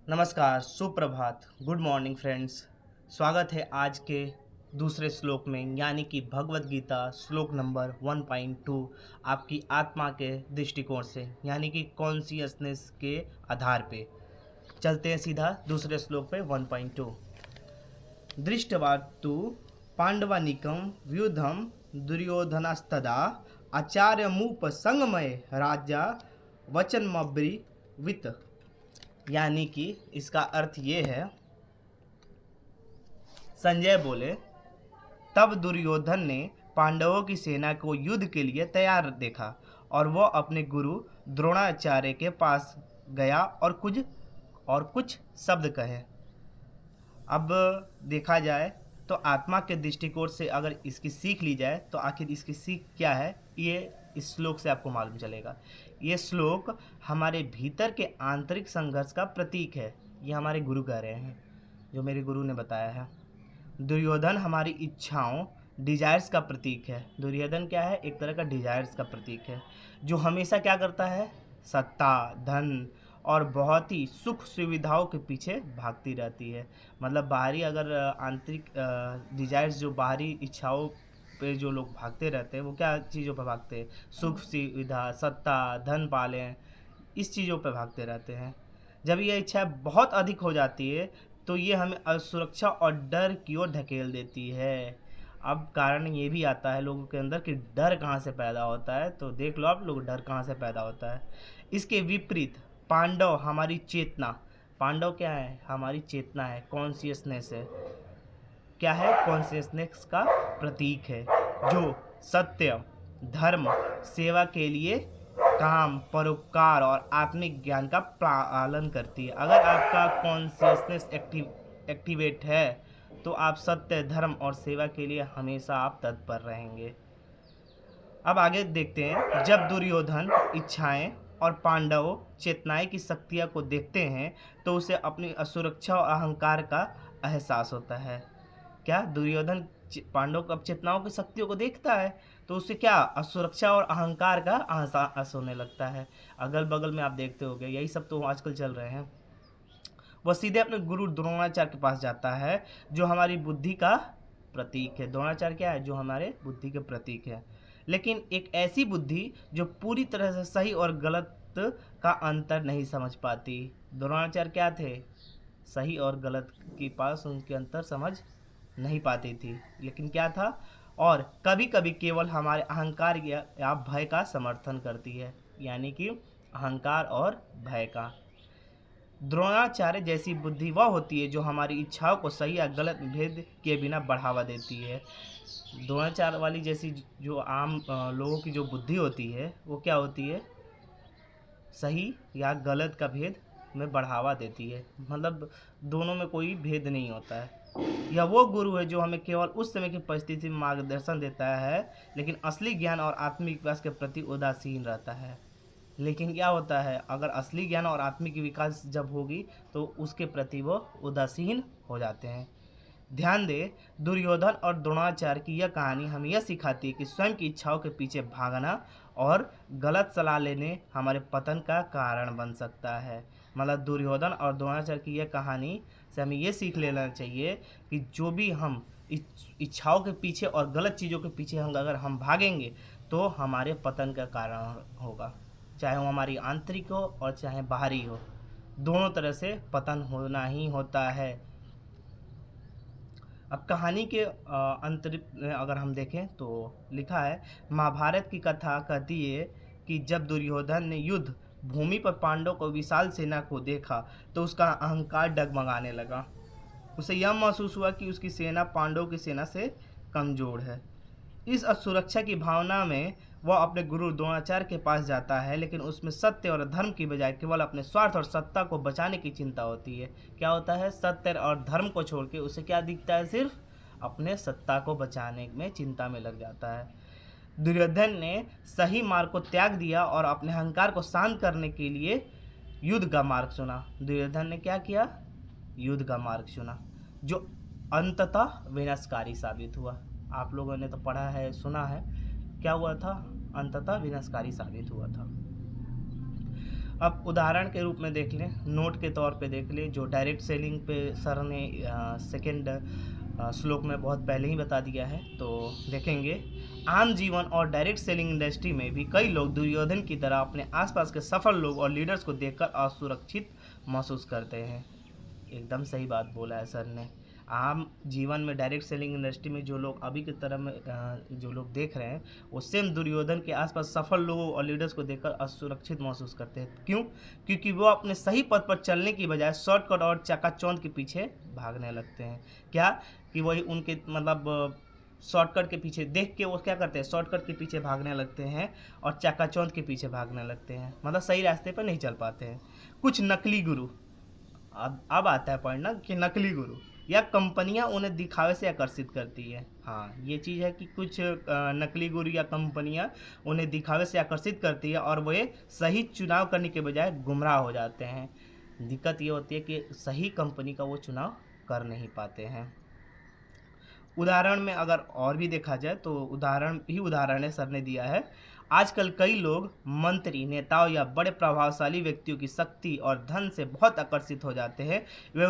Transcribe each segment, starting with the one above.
नमस्कार, सुप्रभात, good morning friends. स्वागत है आज के दूसरे श्लोक में, यानी कि भगवत गीता श्लोक नंबर 1.2 आपकी आत्मा के दृष्टिकोण से, यानी कि कॉन्शियसनेस के आधार पे। चलते हैं सीधा दूसरे श्लोक पे 1.2। दृष्टवा तु पांडवानिकं व्यूधम दुर्योधनस्तदा आचार्यमुपसंगमय राजा वचनमब्रीवित। यानी कि इसका अर्थ ये है, संजय बोले, तब दुर्योधन ने पांडवों की सेना को युद्ध के लिए तैयार देखा और वह अपने गुरु द्रोणाचार्य के पास गया और कुछ शब्द कहे। अब देखा जाए तो आत्मा के दृष्टिकोण से अगर इसकी सीख ली जाए तो आखिर इसकी सीख क्या है, ये इस श्लोक से आपको मालूम चलेगा। ये श्लोक हमारे भीतर के आंतरिक संघर्ष का प्रतीक है। ये हमारे गुरु कह रहे हैं, जो मेरे गुरु ने बताया है। दुर्योधन हमारी इच्छाओं, डिजायर्स का प्रतीक है। दुर्योधन क्या है? एक तरह का डिजायर्स का प्रतीक है, जो हमेशा क्या करता है? सत्ता, धन और बहुत ही सुख सुविधाओं के पीछे भागती रहती है। मतलब बाहरी अगर आंतरिक डिजायर्स, जो बाहरी इच्छाओं पे जो लोग भागते रहते हैं, वो क्या चीज़ों पर भागते हैं? सुख सुविधा, सत्ता, धन पालें, इस चीज़ों पर भागते रहते हैं। जब ये इच्छा बहुत अधिक हो जाती है तो ये हमें असुरक्षा और डर की ओर ढकेल देती है। अब कारण ये भी आता है लोगों के अंदर कि डर कहाँ से पैदा होता है, तो देख लो आप लोग, डर कहाँ से पैदा होता है। इसके विपरीत पांडव हमारी चेतना। पांडव क्या है? हमारी चेतना है, कॉन्शियसनेस है। क्या है? कॉन्शियसनेस का प्रतीक है, जो सत्य, धर्म, सेवा के लिए काम, परोपकार और आत्मिक ज्ञान का पालन करती है। अगर आपका कॉन्शियसनेस एक्टिवेट है तो आप सत्य, धर्म और सेवा के लिए हमेशा आप तत्पर रहेंगे। अब आगे देखते हैं। जब दुर्योधन इच्छाएं और पांडव चेतनाएं की शक्तियां को देखते हैं तो उसे अपनी असुरक्षा और अहंकार का एहसास होता है। क्या? दुर्योधन पांडव की चेतनाओं की शक्तियों को देखता है तो उससे क्या? असुरक्षा और अहंकार का एहसास होने लगता है। अगल बगल में आप देखते होंगे, यही सब तो आजकल चल रहे हैं। वह सीधे अपने गुरु द्रोणाचार्य के पास जाता है, जो हमारी बुद्धि का प्रतीक है। द्रोणाचार्य क्या है? जो हमारे बुद्धि के प्रतीक है। लेकिन एक ऐसी बुद्धि जो पूरी तरह से सही और गलत का अंतर नहीं समझ पाती। द्रोणाचार्य क्या थे? सही और गलत के पास उनके अंतर समझ नहीं पाती थी। लेकिन क्या था? और कभी कभी केवल हमारे अहंकार या भय का समर्थन करती है, यानी कि अहंकार और भय का। द्रोणाचार्य जैसी बुद्धि वह होती है जो हमारी इच्छाओं को सही या गलत भेद किए बिना बढ़ावा देती है। द्रोणाचार्य वाली जैसी जो आम लोगों की जो बुद्धि होती है, वो क्या होती है? सही या गलत का भेद में बढ़ावा देती है। मतलब दोनों में कोई भेद नहीं होता है। यह वो गुरु है जो हमें केवल उस समय की परिस्थिति में मार्गदर्शन देता है, लेकिन असली ज्ञान और आत्मिक विकास के प्रति उदासीन रहता है। लेकिन क्या होता है, अगर असली ज्ञान और आत्मिक विकास जब होगी तो उसके प्रति वो उदासीन हो जाते हैं। ध्यान दे, दुर्योधन और द्रोणाचार्य की यह कहानी हमें यह सिखाती है कि स्वयं की इच्छाओं के पीछे भागना और गलत सलाह लेने हमारे पतन का कारण बन सकता है। मतलब दुर्योधन और द्रोणाचार्य की यह कहानी से हमें यह सीख लेना चाहिए कि जो भी हम इच्छाओं के पीछे और गलत चीज़ों के पीछे अगर हम भागेंगे तो हमारे पतन का कारण होगा। चाहे वो हमारी आंतरिक हो और चाहे बाहरी हो, दोनों तरह से पतन होना ही होता है। अब कहानी के अंत में अगर हम देखें तो लिखा है, महाभारत की कथा कहती है कि जब दुर्योधन ने युद्ध भूमि पर पांडवों को विशाल सेना को देखा तो उसका अहंकार डगमगाने लगा। उसे यह महसूस हुआ कि उसकी सेना पांडवों की सेना से कमजोर है। इस असुरक्षा की भावना में वह अपने गुरु द्रोणाचार्य के पास जाता है, लेकिन उसमें सत्य और धर्म की बजाय केवल अपने स्वार्थ और सत्ता को बचाने की चिंता होती है। क्या होता है? सत्य और धर्म को छोड़ के उसे क्या दिखता है? सिर्फ अपने सत्ता को बचाने में चिंता में लग जाता है। दुर्योधन ने सही मार्ग को त्याग दिया और अपने अहंकार को शांत करने के लिए युद्ध का मार्ग चुना। दुर्योधन ने क्या किया? युद्ध का मार्ग चुना, जो अंततः विनाशकारी साबित हुआ। आप लोगों ने तो पढ़ा है, सुना है, क्या हुआ था? अंततः विनाशकारी साबित हुआ था। अब उदाहरण के रूप में देख लें, नोट के तौर पे देख लें, जो डायरेक्ट सेलिंग पे सर ने सेकंड श्लोक में बहुत पहले ही बता दिया है। तो देखेंगे, आम जीवन और डायरेक्ट सेलिंग इंडस्ट्री में भी कई लोग दुर्योधन की तरह अपने आसपास के सफल लोग और लीडर्स को देखकर असुरक्षित महसूस करते हैं। एकदम सही बात बोला है सर ने। आम जीवन में डायरेक्ट सेलिंग इंडस्ट्री में जो लोग अभी की तरह में जो लोग देख रहे हैं, वो सेम दुर्योधन के आसपास सफल लोगों और लीडर्स को देखकर असुरक्षित महसूस करते हैं। क्यों? क्योंकि वो अपने सही पथ पर चलने की बजाय शॉर्टकट और चकाचौंध के पीछे भागने लगते हैं। क्या कि वही उनके मतलब शॉर्टकट के पीछे देख के वो क्या करते हैं, शॉर्टकट के पीछे भागने लगते हैं और चकाचौंध के पीछे भागने लगते हैं, मतलब सही रास्ते पर नहीं चल पाते हैं। कुछ नकली गुरु, अब आता है पॉइंट ना, कि नकली गुरु या कंपनियां उन्हें दिखावे से आकर्षित करती है। हाँ, ये चीज़ है कि कुछ नकली गुरु या कंपनियां उन्हें दिखावे से आकर्षित करती है और वे सही चुनाव करने के बजाय गुमराह हो जाते हैं। दिक्कत ये होती है कि सही कंपनी का वो चुनाव कर नहीं पाते हैं। उदाहरण में अगर और भी देखा जाए तो उदाहरण है, सर ने दिया है। आजकल कई लोग मंत्री, नेताओं या बड़े प्रभावशाली व्यक्तियों की शक्ति और धन से बहुत आकर्षित हो जाते हैं। वे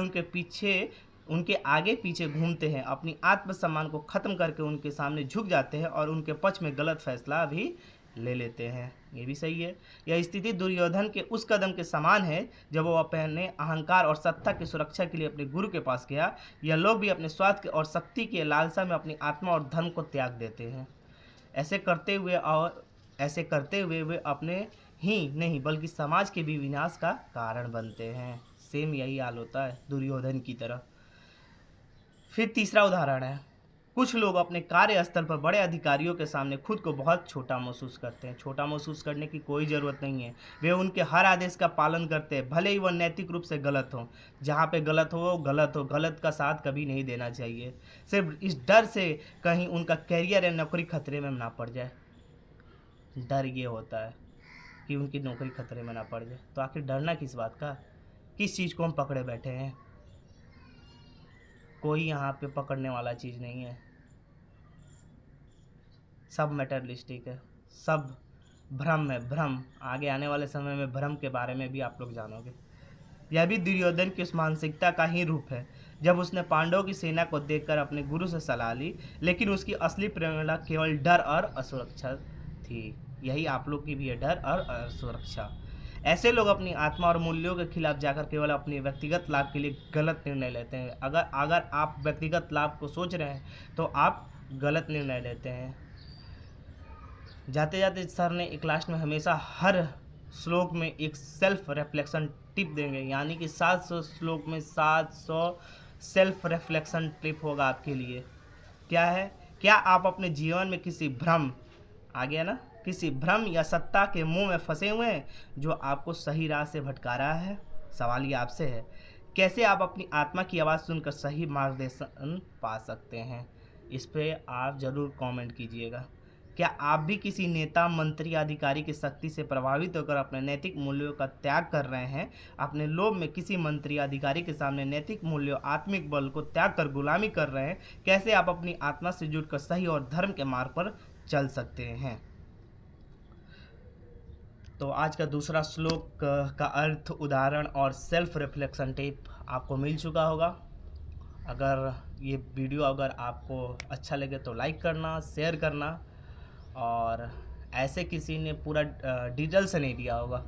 उनके आगे पीछे घूमते हैं, अपनी आत्मसम्मान को खत्म करके उनके सामने झुक जाते हैं और उनके पक्ष में गलत फैसला भी ले लेते हैं। ये भी सही है। यह स्थिति दुर्योधन के उस कदम के समान है जब वो अपने अहंकार और सत्ता की सुरक्षा के लिए अपने गुरु के पास गया। यह लोग भी अपने स्वार्थ और शक्ति की लालसा में अपनी आत्मा और धन को त्याग देते हैं। ऐसे करते हुए वे अपने ही नहीं बल्कि समाज के भी विनाश का कारण बनते हैं। सेम यही हाल होता है दुर्योधन की तरह। फिर तीसरा उदाहरण है, कुछ लोग अपने कार्यस्थल पर बड़े अधिकारियों के सामने खुद को बहुत छोटा महसूस करते हैं। छोटा महसूस करने की कोई ज़रूरत नहीं है। वे उनके हर आदेश का पालन करते हैं, भले ही वह नैतिक रूप से गलत हो। जहाँ पे गलत हो वो गलत हो, गलत का साथ कभी नहीं देना चाहिए, सिर्फ इस डर से कहीं उनका कैरियर या नौकरी खतरे में ना पड़ जाए। डर ये होता है कि उनकी नौकरी खतरे में ना पड़ जाए। तो आखिर डरना किस बात का? किस चीज़ को हम पकड़े बैठे हैं? कोई यहाँ पे पकड़ने वाला चीज़ नहीं है। सब मटेरियलिस्टिक है, सब भ्रम है, भ्रम। आगे आने वाले समय में भ्रम के बारे में भी आप लोग जानोगे। यह भी दुर्योधन की उस मानसिकता का ही रूप है जब उसने पांडवों की सेना को देखकर अपने गुरु से सलाह ली, लेकिन उसकी असली प्रेरणा केवल डर और असुरक्षा थी। यही आप लोग की भी है, डर और असुरक्षा। ऐसे लोग अपनी आत्मा और मूल्यों के खिलाफ जाकर केवल अपने व्यक्तिगत लाभ के लिए गलत निर्णय लेते हैं। अगर आप व्यक्तिगत लाभ को सोच रहे हैं तो आप गलत निर्णय लेते हैं। जाते जाते सर ने एक लास्ट में हमेशा हर श्लोक में एक सेल्फ रिफ्लेक्शन टिप देंगे, यानी कि 700 श्लोक में 700 सेल्फ रिफ्लेक्शन टिप होगा आपके लिए। क्या है? क्या आप अपने जीवन में किसी भ्रम, आ गया ना, किसी भ्रम या सत्ता के मुंह में फंसे हुए हैं जो आपको सही राह से भटका रहा है? सवाल ये आपसे है। कैसे आप अपनी आत्मा की आवाज़ सुनकर सही मार्गदर्शन पा सकते हैं? इस पे आप ज़रूर कमेंट कीजिएगा। क्या आप भी किसी नेता, मंत्री, अधिकारी की शक्ति से प्रभावित होकर अपने नैतिक मूल्यों का त्याग कर रहे हैं? अपने लोभ में किसी मंत्री, अधिकारी के सामने नैतिक मूल्यों, आत्मिक बल को त्याग कर गुलामी कर रहे हैं? कैसे आप अपनी आत्मा से जुड़कर सही और धर्म के मार्ग पर चल सकते हैं? तो आज का दूसरा श्लोक का अर्थ, उदाहरण और सेल्फ रिफ्लेक्शन टिप आपको मिल चुका होगा। अगर ये वीडियो आपको अच्छा लगे तो लाइक करना, शेयर करना, और ऐसे किसी ने पूरा डिटेल से नहीं दिया होगा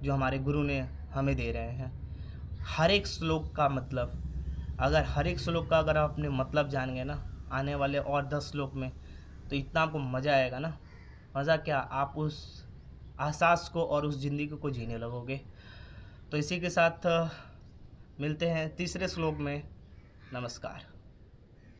जो हमारे गुरु ने हमें दे रहे हैं। हर एक श्लोक का मतलब, अगर आपने मतलब जान गए ना आने वाले और 10 श्लोक में, तो इतना आपको मज़ा आएगा ना। मज़ा क्या, आप उस एहसास को और उस ज़िंदगी को जीने लगोगे। तो इसी के साथ मिलते हैं तीसरे श्लोक में। नमस्कार।